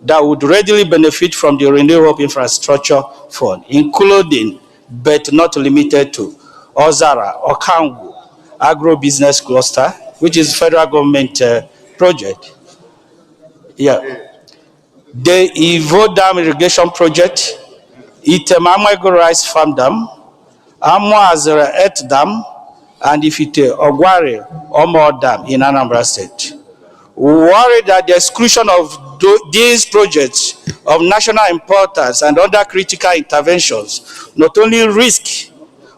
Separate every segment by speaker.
Speaker 1: that would readily benefit from the Renewable Infrastructure Fund, including, but not limited to, Ozara, Okangu, Agro-Business Cluster, which is federal government project. Yeah. The Ivo Dam Irrigation Project, Itemamego Rice Farm Dam, Amoazere Et Dam, and Ifite Ogware Omo Dam in Anambra State. We worry that the exclusion of these projects of national importance and other critical interventions not only risk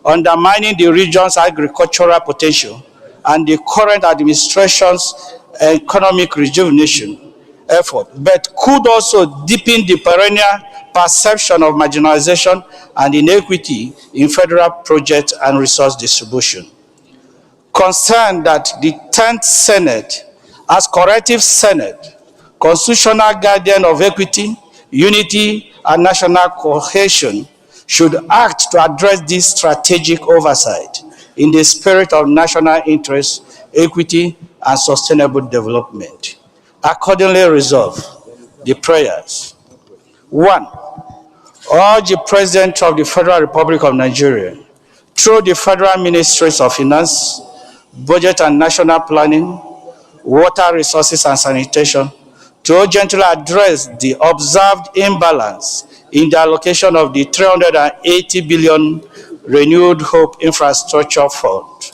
Speaker 1: undermining the region's agricultural potential and the current administration's economic rejuvenation effort, but could also deepen the perennial perception of marginalization and inequity in federal project and resource distribution. Concerned that the 10th Senate, as corrective Senate, constitutional guardian of equity, unity, and national cohesion, should act to address this strategic oversight in the spirit of national interest, equity, and sustainable development. Accordingly resolve the prayers. 1. Urge the President of the Federal Republic of Nigeria, through the Federal Ministries of Finance, Budget and National Planning, Water Resources and Sanitation, to urgently address the observed imbalance in the allocation of the 380 billion Renewed Hope Infrastructure Fund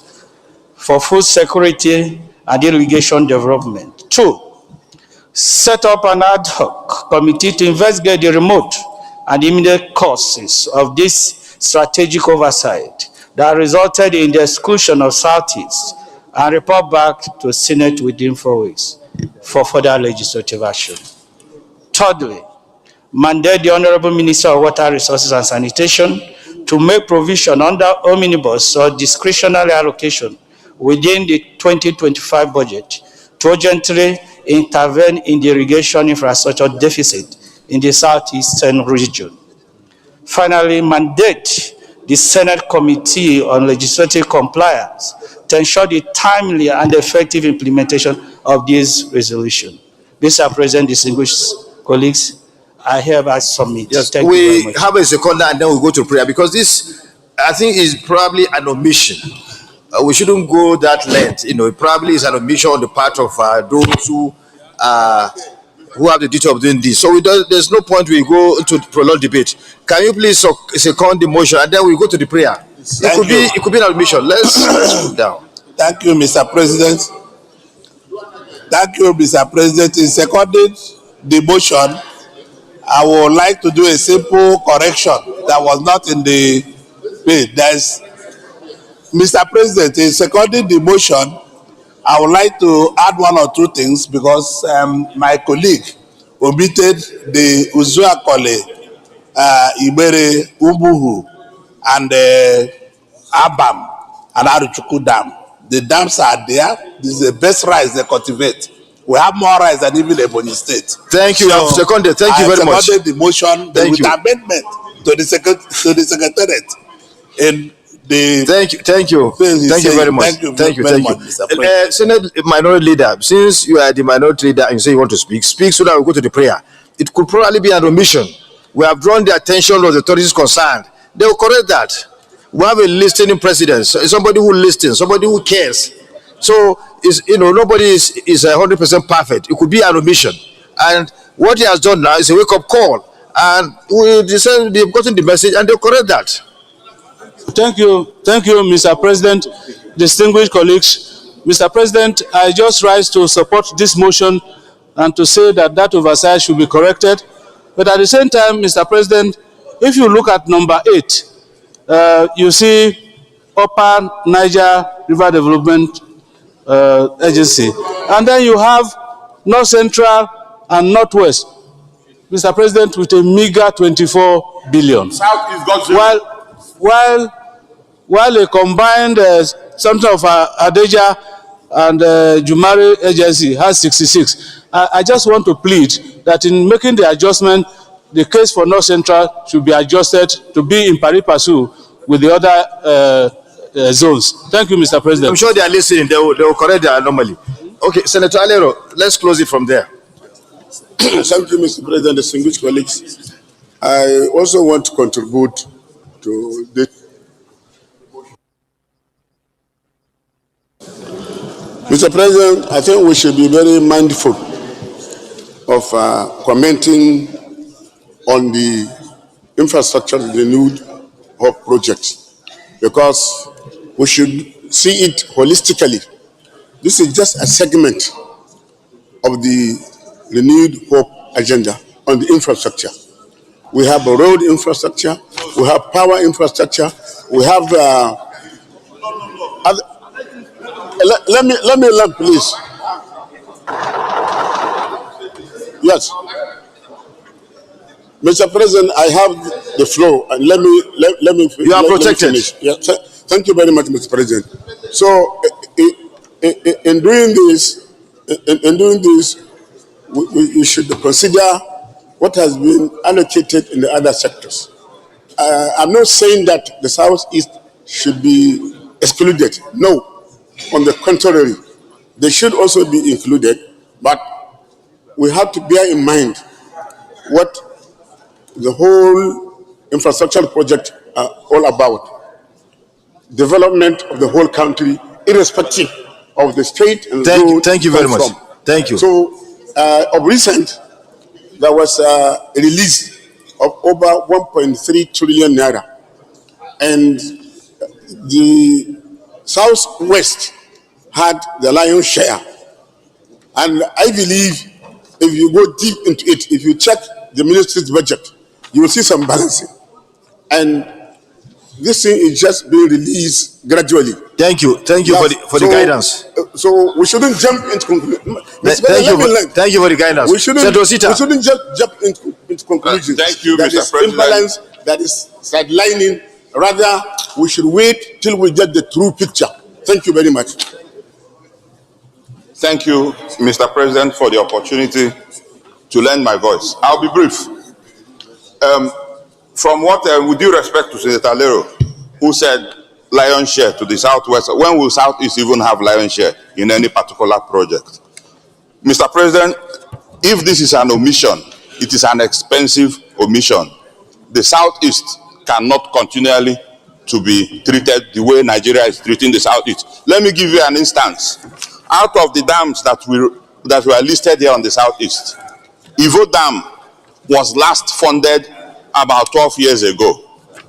Speaker 1: for food security and irrigation development. 2. Set up an ad hoc committee to investigate the remote and immediate causes of this strategic oversight that resulted in the exclusion of Southeast, and report back to Senate within 4 weeks for further legislative action. Thirdly, mandate the Honorable Minister of Water Resources and Sanitation to make provision under omnibus or discretionary allocation within the 2025 budget to urgently intervene in the irrigation infrastructure deficit in the southeastern region. Finally, mandate the Senate Committee on Legislative Compliance to ensure the timely and effective implementation of this resolution. Mr. President, distinguished colleagues, I hereby submit.
Speaker 2: Yes,
Speaker 1: thank you very much.
Speaker 2: We have a second and then we go to prayer, because this, I think, is probably an omission. We shouldn't go that length. It probably is an omission on the part of those who have the duty of doing this. So there's no point we go into prolonged debate. Can you please second the motion and then we go to the prayer? It could be an omission. Let's put down.
Speaker 3: Thank you, Mr. President. Thank you, Mr. President. In seconding the motion, I would like to do a simple correction that was not in the page. There's, Mr. President, in seconding the motion, I would like to add one or two things, because my colleague omitted the Uzuakole, Ibere, Umbuhu, and Abam and Aruchuku Dam. The dams are there. This is the best rice they cultivate. We have more rice than even Ebonyi State.
Speaker 2: Thank you.
Speaker 3: So,
Speaker 2: seconded. Thank you very much.
Speaker 3: I seconded the motion with amendment to the secretariat. And the
Speaker 2: thank you very much. Thank you very much, Mr. President. Senate Minority Leader, since you are the Minority Leader and you say you want to speak so that we go to the prayer. It could probably be an omission. We have drawn the attention of the authorities concerned. They will correct that. We have a listening president, somebody who listens, somebody who cares. So nobody is 100% perfect. It could be an omission, and what he has done now is a wake-up call. And they've gotten the message, and they'll correct that.
Speaker 4: Thank you, Mr. President. Distinguished colleagues, Mr. President, I just rise to support this motion and to say that oversight should be corrected. But at the same time, Mr. President, if you look at number 8. You see Upper Niger River Development Agency, and then you have North Central and Northwest, Mr. President, with a meager 24 billion.
Speaker 3: Southeast got zero.
Speaker 4: While a combined something of Adeja and Jumari agency has 66. I just want to plead that in making the adjustment, the case for North Central should be adjusted to be in pari passu with the other zones. Thank you, Mr. President.
Speaker 2: I'm sure they are listening. They will correct the anomaly. Okay, Senator Alero, let's close it from there.
Speaker 3: Thank you, Mr. President, distinguished colleagues. I also want to contribute to this. Mr. President, I think we should be very mindful of commenting on the infrastructure renewed hope projects, because we should see it holistically. This is just a segment of the renewed hope agenda on the infrastructure. We have a road infrastructure, we have power infrastructure, we have other, let me learn, please. Yes, Mr. President, I have the floor, and let me.
Speaker 2: You are protected.
Speaker 3: Yeah, thank you very much, Mr. President. So, in doing this, we should consider what has been allocated in the other sectors. I'm not saying that the Southeast should be excluded. No, on the contrary, they should also be included, but we have to bear in mind what the whole infrastructure project are all about. Development of the whole country, irrespective of the state and road.
Speaker 2: Thank you very much. Thank you.
Speaker 3: So, of recent, there was a release of over 1.3 trillion naira, and the Southwest had the lion's share. And I believe if you go deep into it, if you check the ministry's budget, you will see some balancing. And this thing is just being released gradually.
Speaker 2: Thank you. Thank you for the guidance.
Speaker 3: So we shouldn't jump into conclusions.
Speaker 2: Thank you for the guidance.
Speaker 3: We shouldn't just jump into conclusions.
Speaker 5: Thank you,
Speaker 3: that
Speaker 5: Mr.
Speaker 3: is
Speaker 5: President.
Speaker 3: imbalance, that is sidelining. Rather, we should wait till we get the true picture. Thank you very much.
Speaker 5: Thank you, Mr. President, for the opportunity to lend my voice. I'll be brief. From what, with due respect to Senator Lero, who said lion's share to the Southwest, when will Southeast even have lion's share in any particular project? Mr. President, if this is an omission, it is an expensive omission. The Southeast cannot continually to be treated the way Nigeria is treating the Southeast. Let me give you an instance. Out of the dams that were listed here on the Southeast, Ivo Dam was last funded about 12 years ago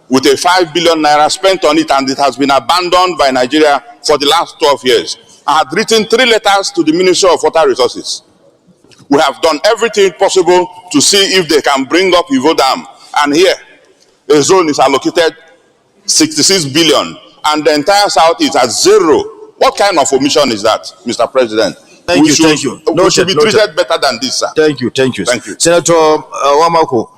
Speaker 5: with a 5 billion naira spent on it, and it has been abandoned by Nigeria for the last 12 years. I had written 3 letters to the Ministry of Water Resources. We have done everything possible to see if they can bring up Ivo Dam, and here a zone is allocated 66 billion and the entire South is at 0. What kind of omission is that, Mr. President?
Speaker 2: Thank you.
Speaker 5: We should be treated better than this, sir.
Speaker 2: Thank you.
Speaker 5: Thank you.
Speaker 2: Senator Wamako.